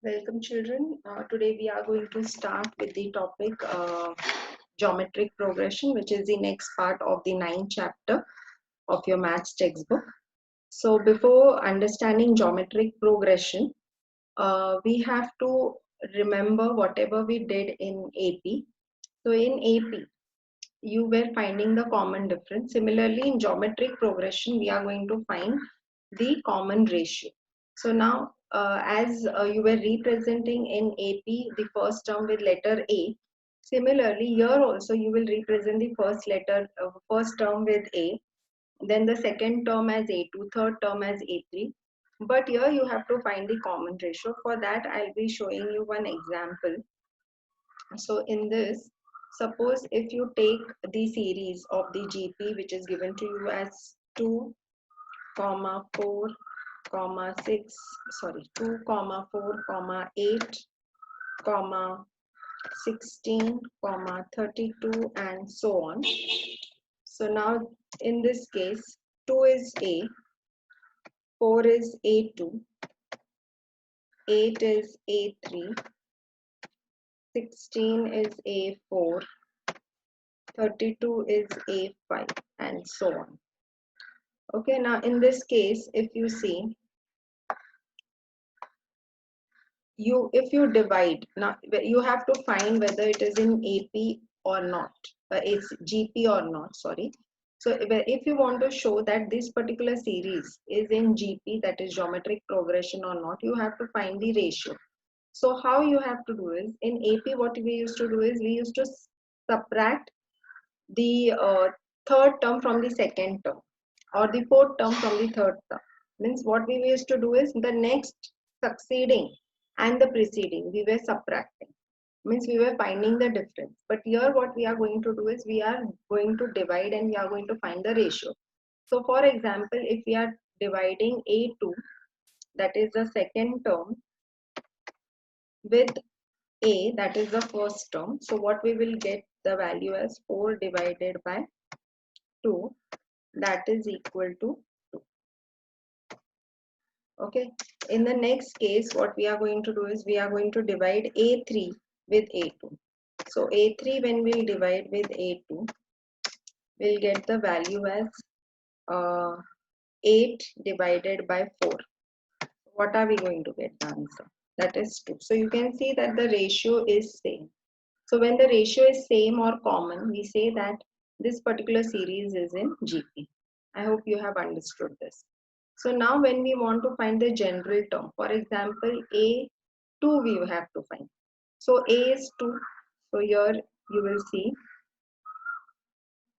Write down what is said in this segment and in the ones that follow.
Welcome children. Today we are going to start with the topic geometric progression, which is the next part of the ninth chapter of your maths textbook. So before understanding geometric progression, we have to remember whatever we did in AP. So in AP, you were finding the common difference. Similarly, in geometric progression, we are going to find the common ratio. So now, as you were representing in AP the first term with letter A, similarly here also you will represent the first term with A, then the second term as A2, third term as A3. But here you have to find the common ratio. For that, I'll be showing you one example. So in this, suppose if you take the series of the GP which is given to you as 2, 4, 6, sorry, 2, 4, 8, 16, 32 and so on. So now in this case, 2 is A, 4 is A2, 8 is A3, 16 is A4, 32 is A5 and so on. Okay, now in this case, if you see, if you divide, now you have to find whether it is in AP or not, it's GP or not, sorry. So if you want to show that this particular series is in GP, that is geometric progression or not, you have to find the ratio. So how you have to do is, in AP what we used to do is, we used to subtract the third term from the second term, or the fourth term from the third term. Means what we used to do is, the next succeeding and the preceding we were subtracting, means we were finding the difference. But here what we are going to do is, we are going to divide and we are going to find the ratio. So for example, if we are dividing A2, that is the second term, with A, that is the first term, so what we will get the value as 4 divided by 2, that is equal to 2. Okay, in the next case what we are going to do is, we are going to divide A3 with A2. So A3 when we'll divide with A2, we'll get the value as 8 divided by 4. What are we going to get the answer? That is 2. So you can see that the ratio is same. So when the ratio is same or common, we say that this particular series is in GP. I hope you have understood this. So now when we want to find the general term, for example, A2 we have to find. So A is 2. So here you will see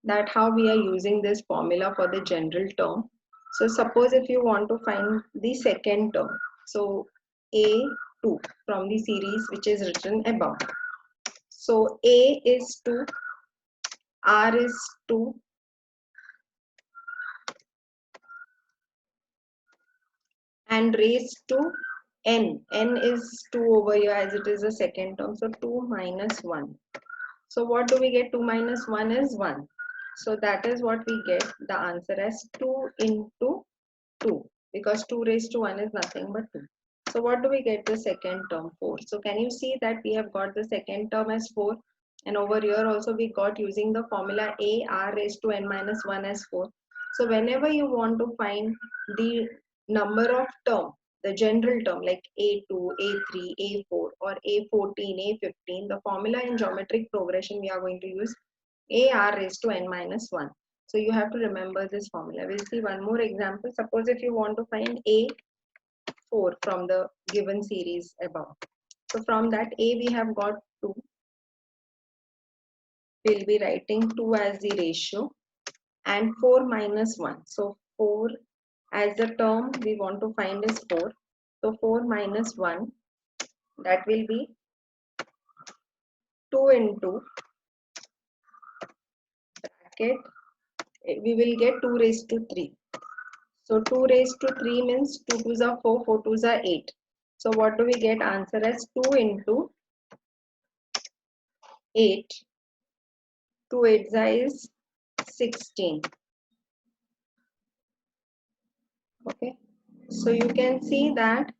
that how we are using this formula for the general term. So suppose if you want to find the second term, so A2 from the series which is written above. So A is 2, R is 2, and raised to N. N is 2 over here as it is a second term. So 2 minus 1. So what do we get? 2 minus 1 is 1. So that is what we get the answer as 2 into 2, because 2 raised to 1 is nothing but 2. So what do we get the second term? 4. So can you see that we have got the second term as 4, and over here also we got using the formula A R raised to N minus 1 as 4. So whenever you want to find the number of term, the general term like A2, A3, A4 or A14, A15, the formula in geometric progression we are going to use AR raised to N minus 1. So you have to remember this formula. We'll see one more example. Suppose if you want to find A4 from the given series above. So from that A we have got 2. We'll be writing 2 as the ratio and 4 minus 1. So 4 as the term we want to find is 4. So 4 minus 1, that will be 2 into bracket, we will get 2 raised to 3. So 2 raised to 3 means 2 2s are 4, 4 2s are 8. So what do we get answer as 2 into 8. 2 8s is 16. Okay. So you can see that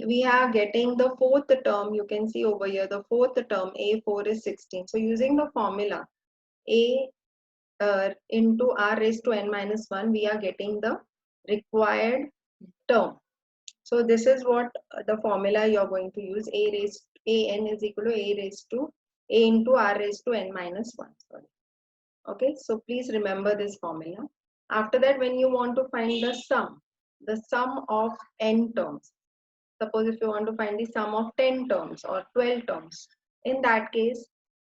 we are getting the fourth term. You can see over here the fourth term, A4 is 16. So using the formula A into R raised to n minus 1, we are getting the required term. So this is what the formula you are going to use. An is equal to A into R raised to n minus 1. Sorry. Okay, so please remember this formula. After that, when you want to find the sum of n terms, suppose if you want to find the sum of 10 terms or 12 terms, in that case,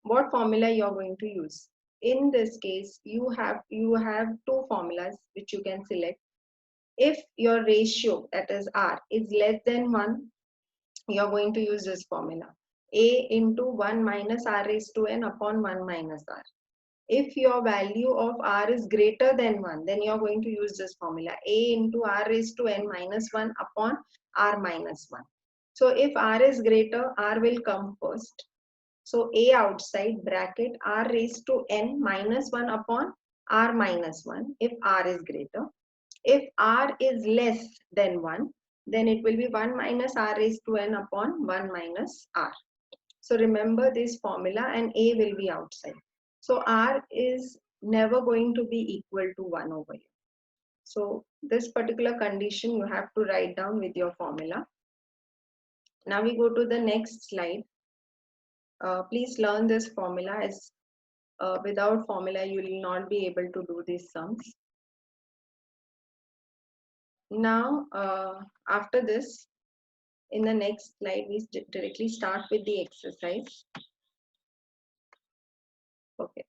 what formula you are going to use? In this case, you have two formulas which you can select. If your ratio, that is R, is less than 1, you are going to use this formula. A into 1 minus R raised to n upon 1 minus R. If your value of R is greater than 1, then you are going to use this formula. A into R raised to n minus 1 upon R minus 1. So if R is greater, R will come first. So A outside bracket R raised to n minus 1 upon R minus 1 if R is greater. If R is less than 1, then it will be 1 minus R raised to n upon 1 minus R. So remember this formula and A will be outside. So R is never going to be equal to 1 over here. So this particular condition you have to write down with your formula. Now we go to the next slide. Please learn this formula, as without formula you will not be able to do these sums. Now after this, in the next slide, we directly start with the exercise. Okay.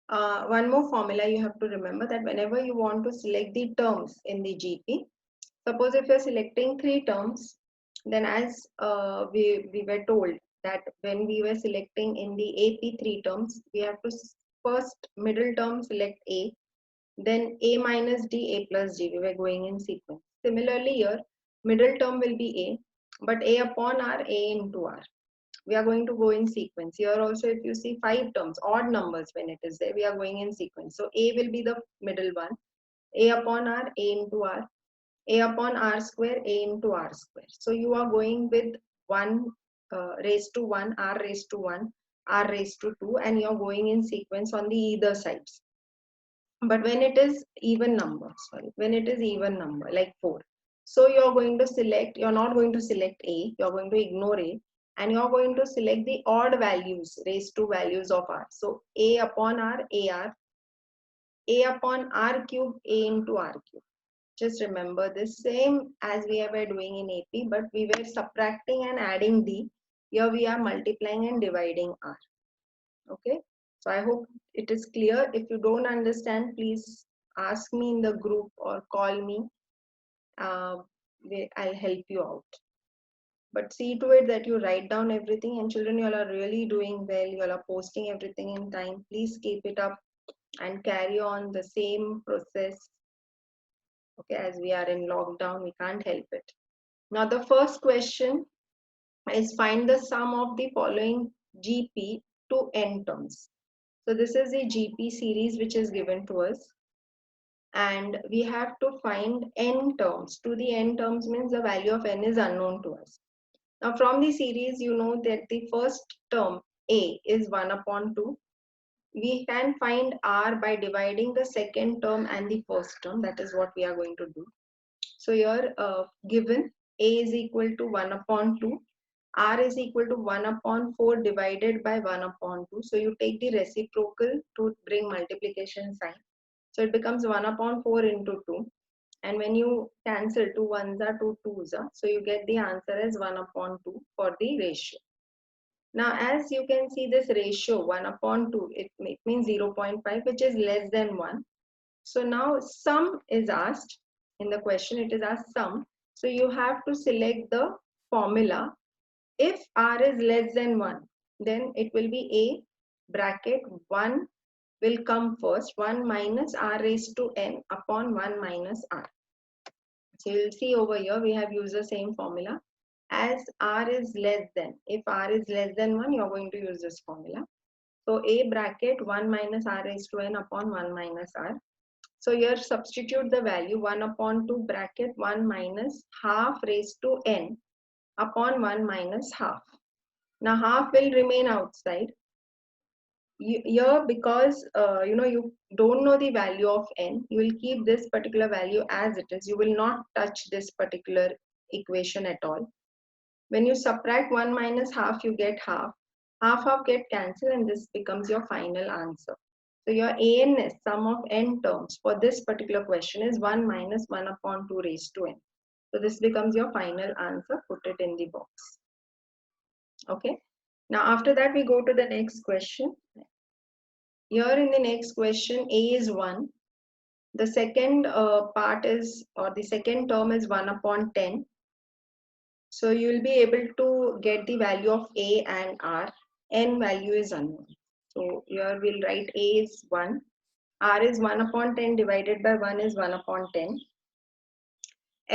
One more formula you have to remember, that whenever you want to select the terms in the GP, suppose if you're selecting 3 terms, then as we were told that when we were selecting in the AP 3 terms, we have to first middle term select A, then A minus D, A plus D, we were going in sequence. Similarly here, middle term will be A, but A upon R, A into R. We are going to go in sequence. Here also, if you see 5 terms, odd numbers when it is there, we are going in sequence. So A will be the middle one. A upon R, A into R. A upon R square, A into R square. So you are going with 1 raised to 1, R raised to 1, R raised to 2, and you are going in sequence on the either sides. But when it is even number, like 4. So you are going to select, you are not going to select A, you are going to ignore A, and you are going to select the odd values, raised to values of R. So A upon R, AR, A upon R cube, A into R cube. Just remember this, same as we were doing in AP, but we were subtracting and adding D. Here we are multiplying and dividing R. Okay. So I hope it is clear. If you don't understand, please ask me in the group or call me. I'll help you out. But see to it that you write down everything, and children, you all are really doing well. You all are posting everything in time. Please keep it up and carry on the same process. Okay, as we are in lockdown, we can't help it. Now the first question is, find the sum of the following GP to n terms. So this is a GP series which is given to us, and we have to find n terms. To the n terms means the value of n is unknown to us. Now from the series, you know that the first term A is 1 upon 2. We can find R by dividing the second term and the first term. That is what we are going to do. So here given A is equal to 1 upon 2. R is equal to 1 upon 4 divided by 1 upon 2. So you take the reciprocal to bring multiplication sign. So it becomes 1 upon 4 into 2. And when you cancel, 2 ones are 2 twos are. So you get the answer as 1 upon 2 for the ratio. Now as you can see, this ratio 1 upon 2, it means 0.5, which is less than 1. So now sum is asked. In the question it is asked sum. So you have to select the formula. If R is less than 1, then it will be A bracket 1 will come first, 1 minus R raised to n upon 1 minus R. So you'll see over here we have used the same formula. As R is less than, if R is less than 1, you're going to use this formula. So A bracket 1 minus R raised to n upon 1 minus R. So here substitute the value 1 upon 2 bracket 1 minus half raised to n upon 1 minus half. Now half will remain outside. Here, because you don't know the value of n, you will keep this particular value as it is. You will not touch this particular equation at all. When you subtract 1 minus half, you get half. Half get cancelled, and this becomes your final answer. So your ANS, sum of n terms, for this particular question is 1 minus 1 upon 2 raised to n. So this becomes your final answer. Put it in the box. Okay. Now after that, we go to the next question. Here in the next question, A is 1. The second part is, or the second term is 1 upon 10. So you will be able to get the value of A and R. N value is unknown. So here we'll write A is 1. R is 1 upon 10 divided by 1 is 1 upon 10.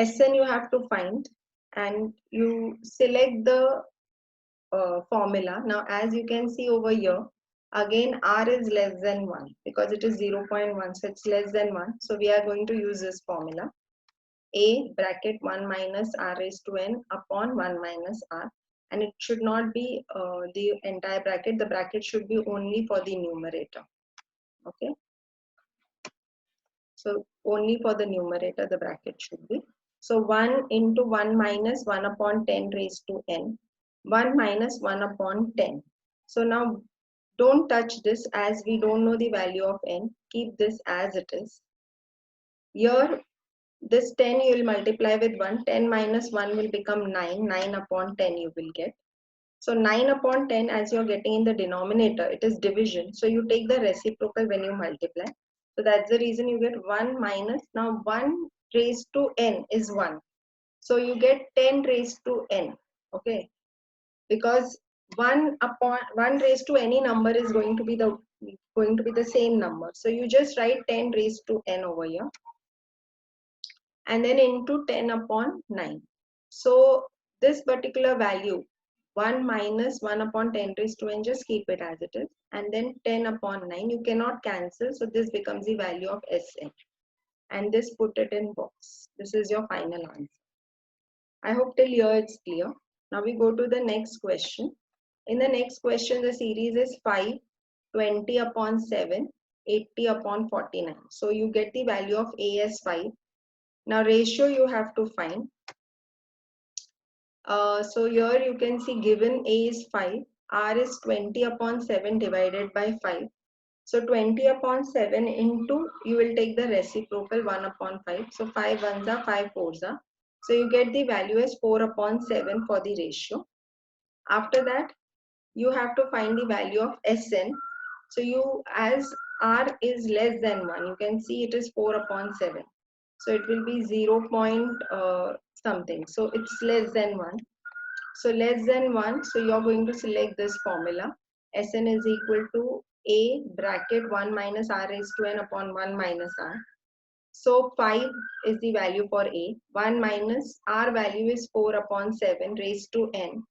Sn you have to find, and you select the formula. Now as you can see over here, again R is less than 1 because it is 0.1, so it's less than 1. So we are going to use this formula. A bracket 1 minus R raised to n upon 1 minus R, and it should not be the entire bracket. The bracket should be only for the numerator. Okay, so only for the numerator the bracket should be. So 1 into 1 minus 1 upon 10 raised to n, 1 minus 1 upon 10. So now don't touch this as we don't know the value of n. Keep this as it is. Here this 10 you will multiply with 1. 10 minus 1 will become 9. 9 upon 10 you will get. So 9 upon 10, as you are getting in the denominator, it is division. So you take the reciprocal when you multiply. So that's the reason you get 1 minus. Now 1 raised to n is 1. So you get 10 raised to n. Okay. Because 1 raised to any number is going to be the same number. So you just write 10 raised to n over here, and then into 10 upon 9. So this particular value, 1 minus 1 upon 10 raised to n, just keep it as it is. And then 10 upon 9, you cannot cancel. So this becomes the value of Sn. And this put it in box. This is your final answer. I hope till here it's clear. Now we go to the next question. In the next question, the series is 5, 20 upon 7, 80 upon 49. So you get the value of A as 5. Now ratio you have to find. So here you can see given A is 5, R is 20 upon 7 divided by 5. So 20 upon 7 into, you will take the reciprocal 1 upon 5. So 5 ones are 5 fours are. So you get the value as 4 upon 7 for the ratio. After that, you have to find the value of Sn. So you, as R is less than 1, you can see it is 4 upon 7. So it will be 0 point something. So it's less than 1. So less than 1. So you're going to select this formula. Sn is equal to A bracket 1 minus R raised to n upon 1 minus R. So 5 is the value for A. 1 minus R value is 4 upon 7 raised to n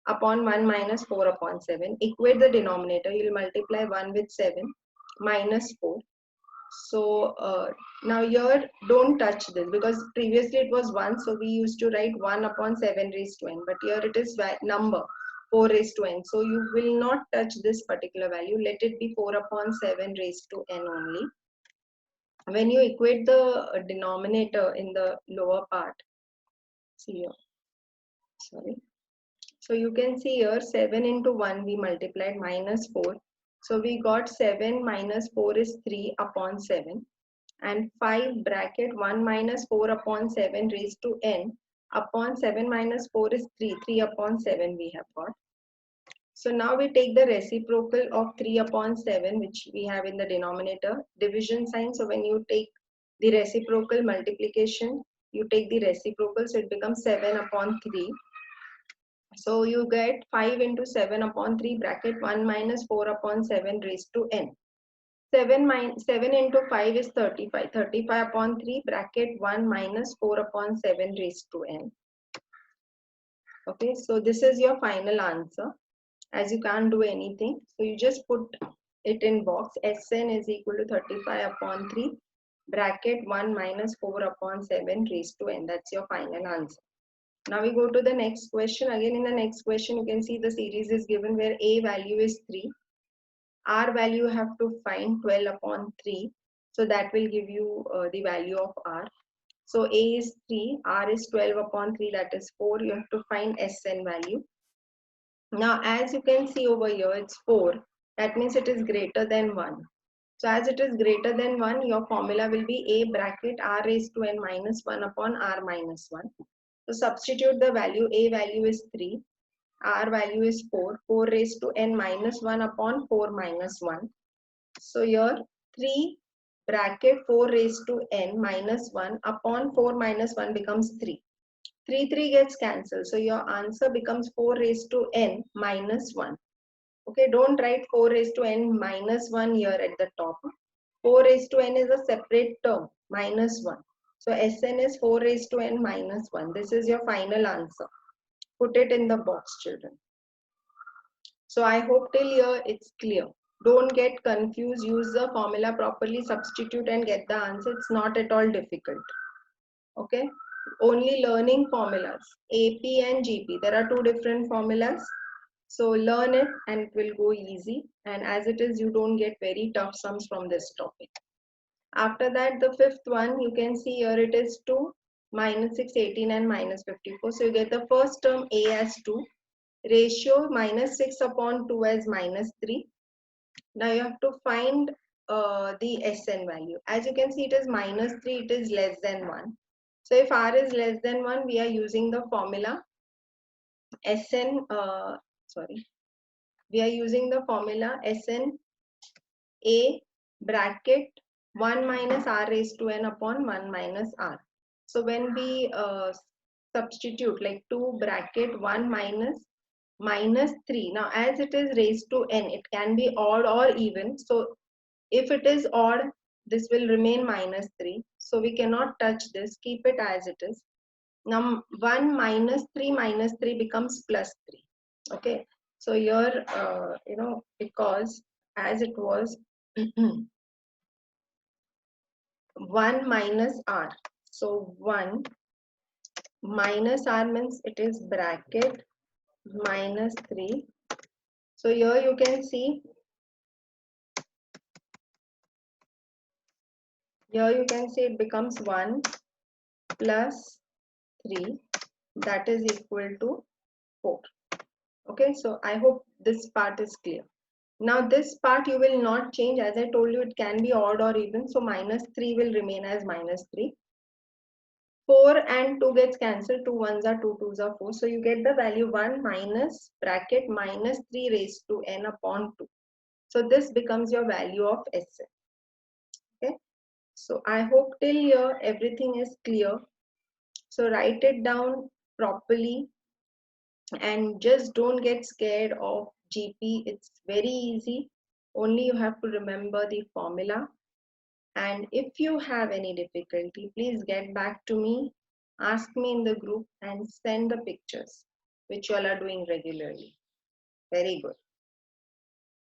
upon 1 minus 4 upon 7. Equate the denominator. You will multiply 1 with 7 minus 4. So now here don't touch this because previously it was 1. So we used to write 1 upon 7 raised to n. But here it is number 4 raised to n. So you will not touch this particular value. Let it be 4 upon 7 raised to n only. When you equate the denominator in the lower part, see here, sorry. So you can see here 7 into 1 we multiplied minus 4. So we got 7 minus 4 is 3 upon 7. And 5 bracket 1 minus 4 upon 7 raised to n upon 7 minus 4 is 3. 3 upon 7 we have got. So now we take the reciprocal of 3 upon 7 which we have in the denominator, division sign. So when you take the reciprocal multiplication, you take the reciprocal, so it becomes 7 upon 3. So you get 5 into 7 upon 3 bracket 1 minus 4 upon 7 raised to n. 7 into 5 is 35. 35 upon 3 bracket 1 minus 4 upon 7 raised to n. Okay, so this is your final answer. As you can't do anything, so you just put it in box. Sn is equal to 35 upon 3 bracket 1 minus 4 upon 7 raised to n. That's your final answer. Now we go to the next question. Again, in the next question, you can see the series is given where A value is 3. R value you have to find 12 upon 3. So that will give you the value of R. So A is 3, R is 12 upon 3, that is 4. You have to find Sn value. Now, as you can see over here, it's 4. That means it is greater than 1. So as it is greater than 1, your formula will be A bracket R raised to n minus 1 upon R minus 1. So substitute the value. A value is 3. R value is 4. 4 raised to n minus 1 upon 4 minus 1. So here 3 bracket 4 raised to n minus 1 upon 4 minus 1 becomes 3. 3 gets cancelled. So your answer becomes 4 raised to n minus 1. Okay, don't write 4 raised to n minus 1 here at the top. 4 raised to n is a separate term, minus 1. So Sn is 4 raised to n minus 1. This is your final answer. Put it in the box, children. So I hope till here it's clear. Don't get confused. Use the formula properly, substitute and get the answer. It's not at all difficult. Okay. Only learning formulas. AP and GP. There are two different formulas. So learn it and it will go easy. And as it is, you don't get very tough sums from this topic. After that, the fifth one, you can see here it is 2, minus 6, 18 and minus 54. So you get the first term A as 2. Ratio minus 6 upon 2 as minus 3. Now you have to find the Sn value. As you can see, it is minus 3, it is less than 1. So if R is less than 1, we are using the formula Sn, we are using the formula Sn A bracket 1 minus R raised to n upon 1 minus R. So when we substitute like 2 bracket 1 minus 3. Now as it is raised to n, it can be odd or even. So if it is odd, this will remain minus 3. So we cannot touch this, keep it as it is. Now 1 minus 3 becomes plus 3. Okay. So here, because as it was 1 minus R. So 1 minus R means it is bracket minus 3. So here you can see, it becomes 1 plus 3, that is equal to 4. Okay, so I hope this part is clear. Now this part you will not change. As I told you, it can be odd or even. So minus 3 will remain as minus 3. 4 and 2 gets cancelled. 2 ones are 2, 2s are 4. So you get the value 1 minus bracket minus 3 raised to n upon 2. So this becomes your value of Sn. Okay. So I hope till here everything is clear. So write it down properly and just don't get scared of GP. It's very easy. Only you have to remember the formula. And if you have any difficulty, please get back to me, ask me in the group and send the pictures which you all are doing regularly. Very good.